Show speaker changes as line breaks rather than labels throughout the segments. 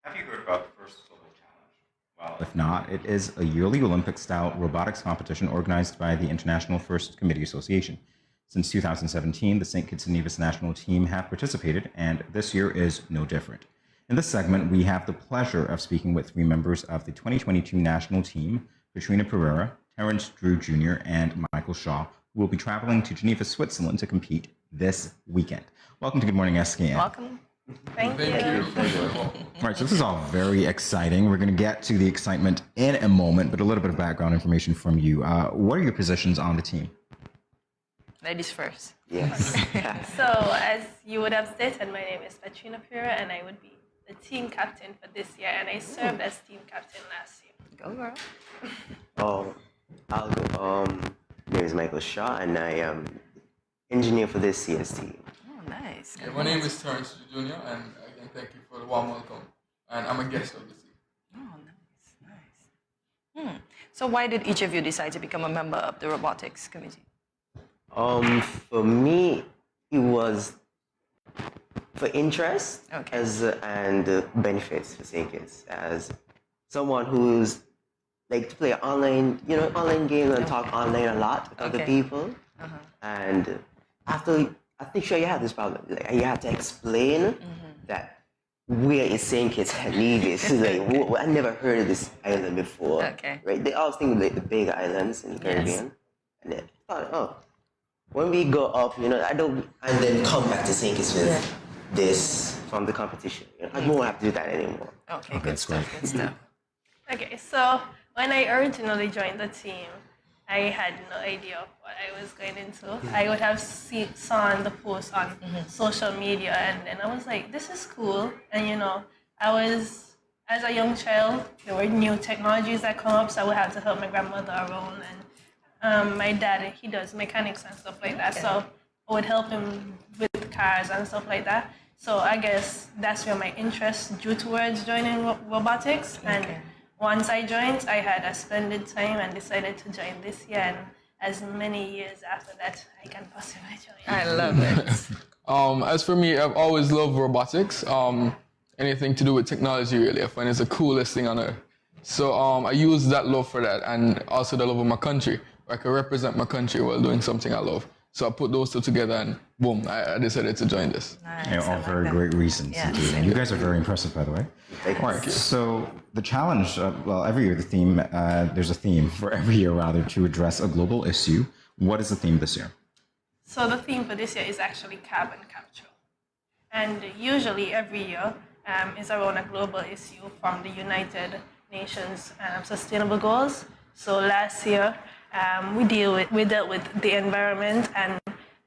Have you heard about the first global challenge? Well, if not, it is a yearly Olympic-style robotics competition organized by the International First Committee Association. Since 2017, the St. Kitts and Nevis national team have participated, and this year is no different. In this segment, we have the pleasure of speaking with three members of the 2022 national team, Patrina Perreira, Terrance Drew Jr., and Michael Shaw, who will be traveling to Geneva, Switzerland to compete this weekend. Welcome to Good Morning SKN.
Welcome.
Thank you.
All right, so this is all very exciting. We're going to get to the excitement in a moment, but a little bit of background information from you. What are your positions on the team?
Ladies first.
Yes.
So, as you would have stated, my name is Patrina Perreira, and I would be the team captain for this year, and I served as team captain last year.
Go, girl.
I'll go. My name is Michael Shaw, and I am engineer for this year's team.
Oh, nice.
Yeah, my name is Terrance Drew Jr., and again, thank you for the warm welcome. And I'm a guest of the team.
Oh, nice. So why did each of you decide to become a member of the robotics committee?
For me, it was for interest and benefits for St. Kitts. As someone who's like to play online games and talk online a lot with other people. And after, I think sure you have this problem. Like you have to explain that where is St. Kitts and Nevis? Like I never heard of this island before.
Okay.
Right? They always think of like the big islands in the Caribbean. And then I thought, when we go up, and then come back to St. Kitts with this from the competition. I won't have to do that anymore.
Okay, good stuff. Good stuff.
Okay, so when I originally joined the team, I had no idea what I was going into. I would have seen the post on social media, and then I was like, this is cool. And as a young child, there were new technologies that come up, so I would have to help my grandmother around. And my dad, he does mechanics and stuff like that, so I would help him with cars and stuff like that. So I guess that's where my interest drew towards joining robotics. And once I joined, I had a splendid time and decided to join this year, and as many years after that I can possibly join.
I love it.
As for me, I've always loved robotics. Anything to do with technology, really. I find it's the coolest thing on earth. So I use that love for that, and also the love of my country. I can represent my country while doing something I love. So I put those two together, and boom, I decided to join this.
Nice. All very great reasons.
Yes.
And you guys are very impressive, by the way.
Thank
All right, so the challenge, every year there's a theme for every year, rather, to address a global issue. What is the theme this year?
So the theme for this year is actually carbon capture. And usually every year is around a global issue from the United Nations Sustainable Goals. So last year, we dealt with the environment and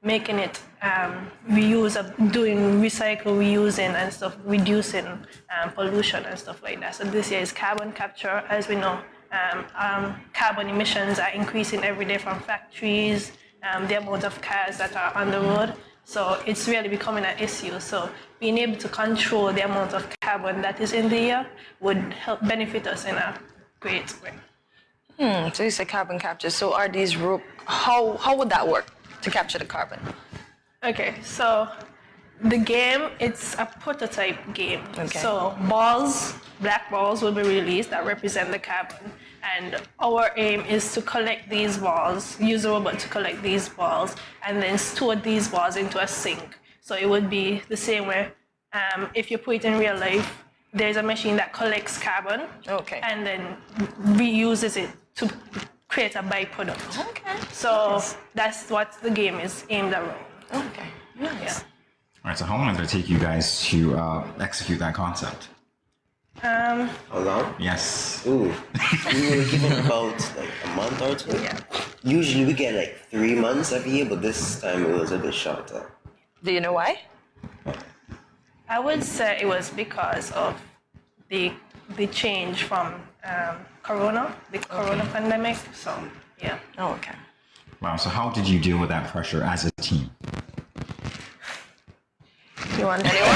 making it reusing and stuff, reducing pollution and stuff like that. So this year is carbon capture. As we know, carbon emissions are increasing every day from factories, the amount of cars that are on the road. So it's really becoming an issue. So being able to control the amount of carbon that is in the air would help benefit us in a great way.
So you say carbon capture. So are these how would that work to capture the carbon?
Okay, so the game, it's a prototype game.
Okay.
So black balls will be released that represent the carbon. And our aim is to collect these balls, use a robot to collect these balls, and then store these balls into a sink. So it would be the same way if you put it in real life, there's a machine that collects carbon and then reuses it to create a byproduct.
Okay.
So that's what the game is aimed around.
Okay. Nice.
Yeah.
All right, so how long did it take you guys to execute that concept?
How long?
Yes.
Ooh, we were given about like a month or two.
Yeah.
Usually we get like 3 months every year, but this time it was a bit shorter.
Do you know why?
I would say it was because of the change from corona pandemic. So yeah.
Oh, okay.
Wow, so how did you deal with that pressure as a team?
You want anyone?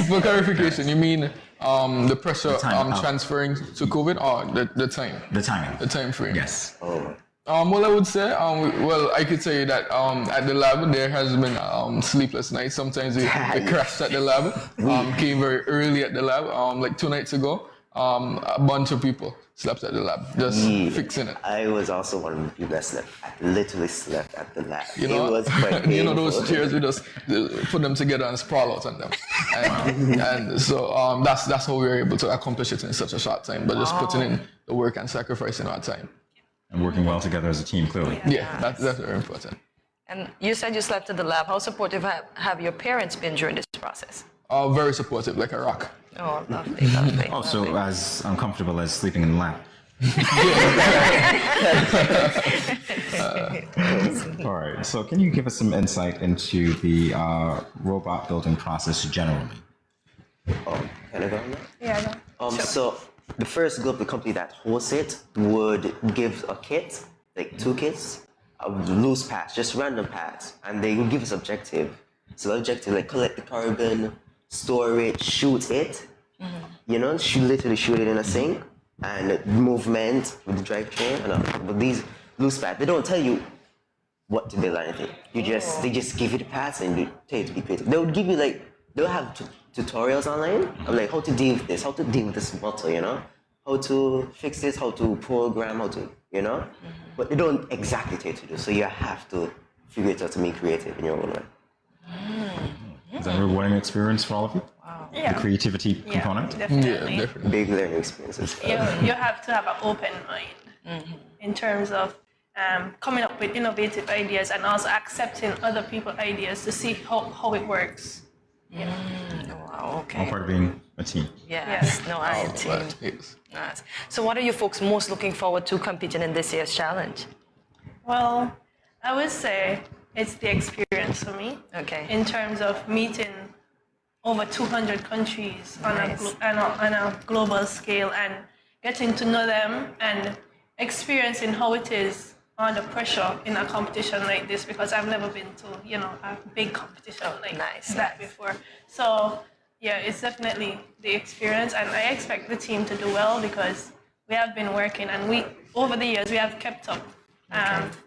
For clarification, you mean the pressure transferring to COVID, or the time?
The timing.
The time frame.
Yes.
Oh,
Well, I would say, well, I could say that at the lab there has been sleepless nights. Sometimes we crashed at the lab. Came very early at the lab. Like 2 nights ago, a bunch of people slept at the lab, just fixing it.
I was also one of the people that slept. I literally slept at the lab.
You know,
it was quite painful.
you know those chairs, we just put them together and sprawl out on them. And so that's how we were able to accomplish it in such a short time, but just putting in the work and sacrificing our time.
And working well together as a team, clearly.
Yeah, that's very important.
And you said you slept at the lab. How supportive have your parents been during this process?
Very supportive, like a rock.
Oh, lovely, lovely.
Oh, so as uncomfortable as sleeping in the lab. All right, so can you give us some insight into the robot building process generally?
Can I go on that?
Yeah.
So the first global company that hosts it would give a kit, like 2 kits, of loose pads, just random pads, and they would give us objective. So the objective, like collect the carbon, store it, shoot it. You know, literally shoot it in a sink, and movement with the drivetrain. And but these loose pads, they don't tell you what to build or anything. They just give you the pads and they tell you to be creative. They would give you they'll have tutorials online of like how to deal with this, how to deal with this motor, you know, how to fix this, how to program, how to, you know, but they don't exactly tell you to do. So you have to figure it out to be creative in your own way.
Is that a rewarding experience for all of you?
Wow.
Yeah.
The creativity component?
Definitely.
Yeah, definitely.
Big learning experiences.
You have to have an open mind in terms of coming up with innovative ideas and also accepting other people's ideas to see how it works. Yeah.
Wow, okay.
All part of being a team.
Yes, no, I
Oh,
team.
right, yes.
Nice. So what are you folks most looking forward to competing in this year's challenge?
Well, I would say it's the experience for me.
Okay.
In terms of meeting over 200 countries on a global scale and getting to know them and experiencing how it is under pressure in a competition like this, because I've never been to, you know, a big competition like that before. So yeah, it's definitely the experience, and I expect the team to do well because we have been working, and over the years we have kept up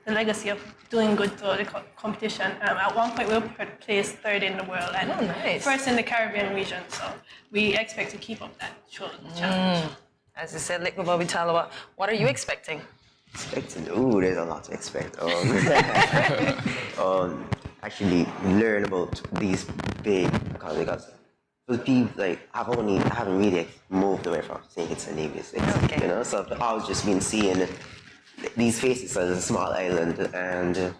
the legacy of doing good through the competition. At one point we were placed 3rd in the world and first in the Caribbean region, so we expect to keep up that challenge.
As you said, like Talawa, what are you expecting?
There's a lot to expect. Actually learn about these big because for people like I haven't really moved away from St.Kitts and Nevis, you know. So I've always just been seeing these faces as a small island, and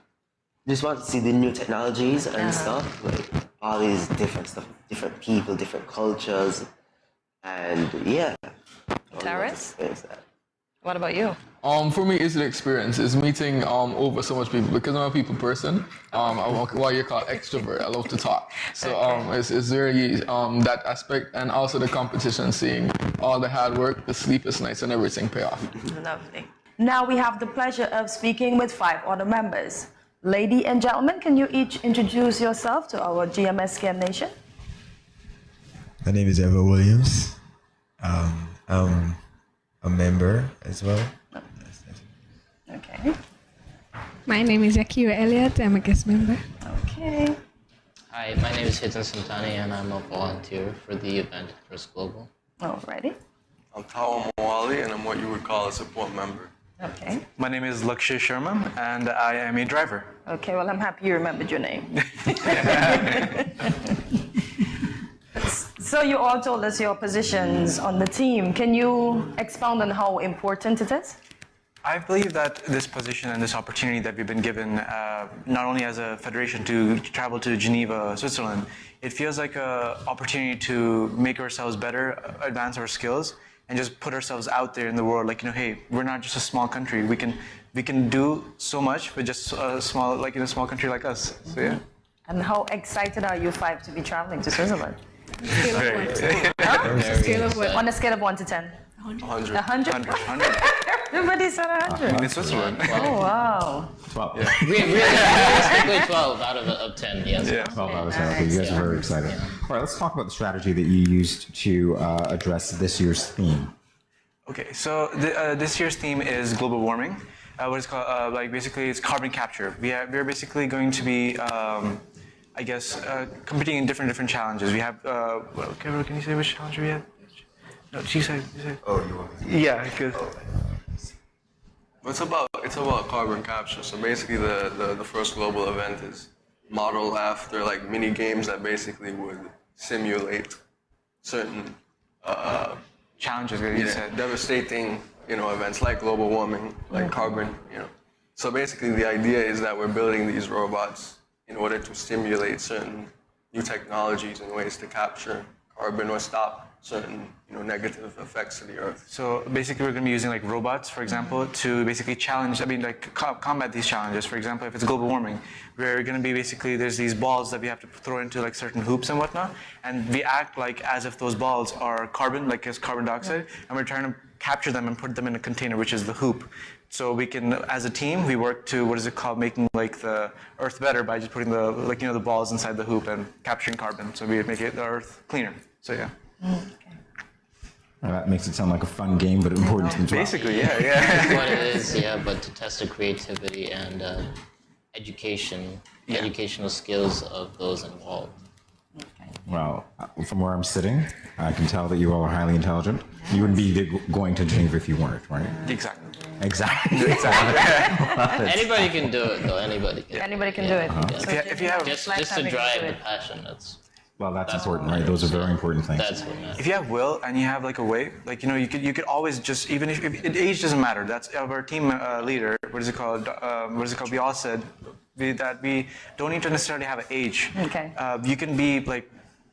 just want to see the new technologies and stuff, like all these different stuff, different people, different cultures, and yeah.
Terrance? What about you?
For me, it's the experience. It's meeting over so much people because I'm a people person. I'm what you call extrovert. I love to talk. So it's really that aspect, and also the competition, seeing all the hard work, the sleepless nights, and everything pay off.
Lovely. Now we have the pleasure of speaking with 5 other members. Ladies and gentlemen, can you each introduce yourself to our GMSKN Nation?
My name is Evrel Williams. I'm a member as well.
Okay.
My name is Yakira Elliott. I'm a guest member.
Okay.
Hi, my name is Hiten Samtani, and I'm a volunteer for the event First Global.
Alrighty.
I'm Omowale, and I'm what you would call a support member.
Okay.
My name is Lakshya Sharma, and I am a driver.
Okay, well, I'm happy you remembered your name. So you all told us your positions on the team. Can you expound on how important it is?
I believe that this position and this opportunity that we've been given, not only as a federation to travel to Geneva, Switzerland, it feels like an opportunity to make ourselves better, advance our skills, and just put ourselves out there in the world. Like, you know, hey, we're not just a small country. We can do so much with just a small, like in a small country like us. So yeah.
And how excited are you 5 to be traveling to Switzerland?
Scale of what?
On a scale of 1 to 10.
100.
100? Everybody said 100.
In Switzerland.
Oh, wow.
12.
Yeah. Realistically, 12 out of 10, yes.
Yeah.
12 hours. Okay, you guys are very excited. All right, let's talk about the strategy that you used to address this year's theme.
Okay, so this year's theme is global warming. what is called like basically it's carbon capture. We're basically going to be I guess competing in different challenges. We have Carol, can you say which challenge we have? No, she said.
Oh, you want me to?
Yeah, good.
It's about carbon capture. So basically, the first global event is modeled after like mini games that basically would simulate certain
Challenges, you said.
devastating events like global warming, like carbon. So basically, the idea is that we're building these robots in order to stimulate certain new technologies and ways to capture carbon or stop certain negative effects to the earth.
So basically, we're going to be using like robots, for example, to basically challenge. Combat these challenges. For example, if it's global warming, we're going to be basically there's these balls that we have to throw into like certain hoops and whatnot, and we act like as if those balls are carbon, like as carbon dioxide, and we're trying to capture them and put them in a container, which is the hoop. So we can, as a team, we work to making like the earth better by just putting the balls inside the hoop and capturing carbon. So we make the earth cleaner. So yeah.
That makes it sound like a fun game, but important as well.
Basically, yeah.
That's what it is, yeah, but to test the creativity and educational skills of those involved.
Well, from where I'm sitting, I can tell that you all are highly intelligent. You wouldn't be going to Geneva if you weren't, right?
Exactly.
Anybody can do it, though. Anybody can
do it.
If you have
just to drive the passion.
That's important, right? Those are very important things.
That's what matters.
If you have will and you have like a way, like you could always just even if age doesn't matter. That's our team leader. What is it called? We all said that we don't need to necessarily have an age.
Okay.
You can be like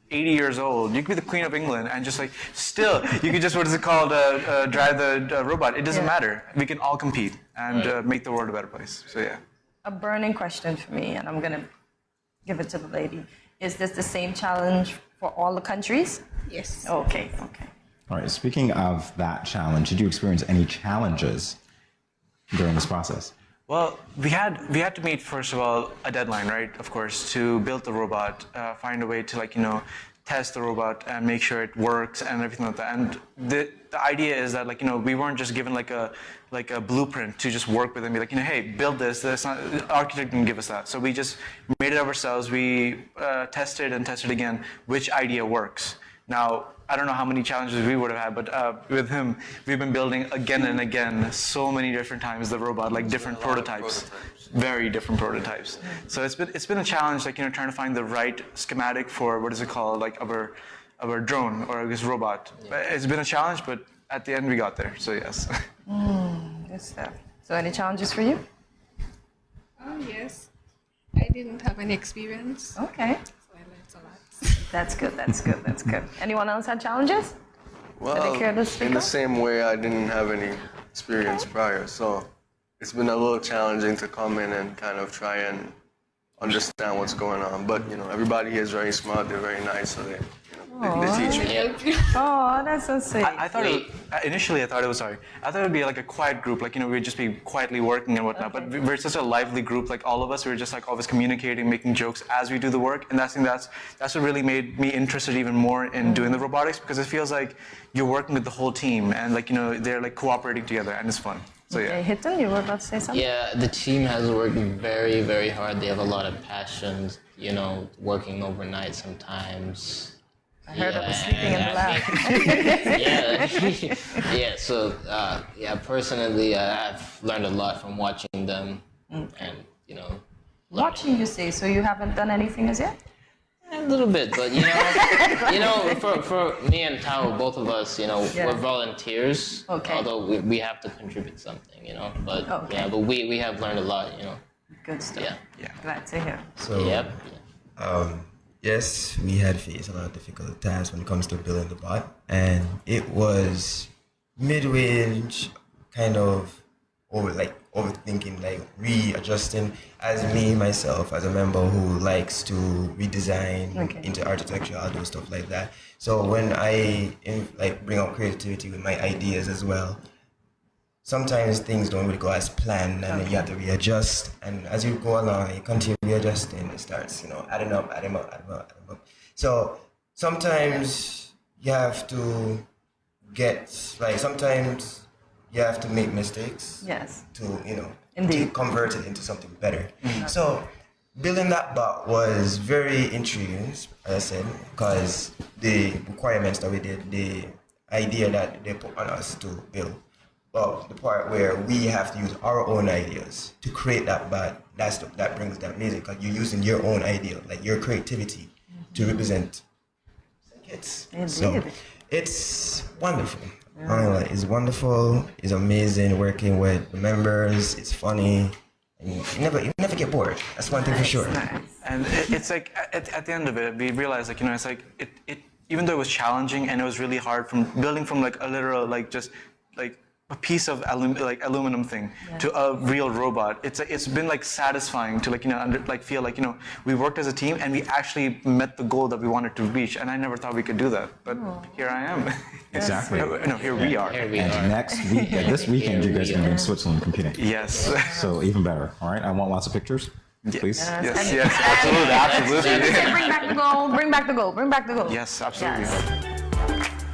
80 years old. You could be the Queen of England and just like still you could just drive the robot. It doesn't matter. We can all compete and make the world a better place. So yeah.
A burning question for me, and I'm gonna give it to the lady. Is this the same challenge for all the countries?
Yes.
Okay.
All right, speaking of that challenge, did you experience any challenges during this process?
Well, we had to meet, first of all, a deadline, right? Of course, to build the robot, find a way to test the robot and make sure it works and everything like that. And the idea is that we weren't just given like a blueprint to just work with and be like, hey, build this. That's not, the architect didn't give us that. So we just made it ourselves. We tested and tested again which idea works. Now, I don't know how many challenges we would have had, but with him, we've been building again and again, so many different times the robot, like different prototypes, very different prototypes. So it's been a challenge, trying to find the right schematic for what is it called, like our drone or this robot. Yeah. It's been a challenge, but at the end we got there. So yes.
Good stuff. So any challenges for you?
Oh yes. I didn't have any experience.
Okay.
So I learned a lot.
That's good. Anyone else had challenges?
Well, in the same way, I didn't have any experience prior, so it's been a little challenging to come in and kind of try and understand what's going on. But everybody here is very smart. They're very nice, so they teach me.
Oh, that's so sweet.
I thought initially I thought it would be like a quiet group, we'd just be quietly working and whatnot. Okay. But we're such a lively group, all of us. We're just always communicating, making jokes as we do the work, and that's what really made me interested even more in doing the robotics, because it feels like you're working with the whole team and they're cooperating together, and it's fun. So yeah.
Okay, Hiten, you were about to say something?
Yeah, the team has worked very, very hard. They have a lot of passion. Working overnight sometimes.
I heard I was sleeping in the lab.
Yeah. So personally, I've learned a lot from watching them, and
Watching, you say? So you haven't done anything as yet?
A little bit, but for me and Tao, both of us, we're volunteers.
Okay.
Although we have to contribute something, But
okay.
But we have learned a lot,
Good stuff.
Yeah.
Glad to hear.
So,
Yep.
yes, we had faced a lot of difficult tasks when it comes to building the bot, and it was mid-range, kind of overthinking, readjusting. As myself, as a member who likes to redesign into architecture, I'll do stuff like that. So when I bring out creativity with my ideas as well, sometimes things don't really go as planned, and then you have to readjust. And as you go along, you continue readjusting. It starts, adding up. So sometimes you have to get sometimes you have to make mistakes.
Yes.
To, you know,
Indeed.
to convert it into something better. So building that bot was very intriguing, as I said, because the requirements that we did, the idea that they put on us to build, well, the part where we have to use our own ideas to create that bot, that brings that music, because you're using your own idea, like your creativity, to represent St.Kitts. So it's wonderful. It's wonderful. It's amazing working with the members. It's funny. And you never get bored. That's one thing for sure.
And it's like at the end of it, we realized like, you know, it's like it even though it was challenging and it was really hard from building from like a literal like just like a piece of aluminum thing to a real robot. It's been like satisfying to like, you know, feel like, you know, we worked as a team and we actually met the goal that we wanted to reach. And I never thought we could do that, but here I am.
Exactly.
No, here we are.
Here we
And
are.
next week, this weekend, you guys are going to be in Switzerland competing.
Yes.
So even better. All right. I want lots of pictures, please.
Yes, absolutely.
Bring back the goal. Bring back the goal. Bring back the goal.
Yes, absolutely.
Yes.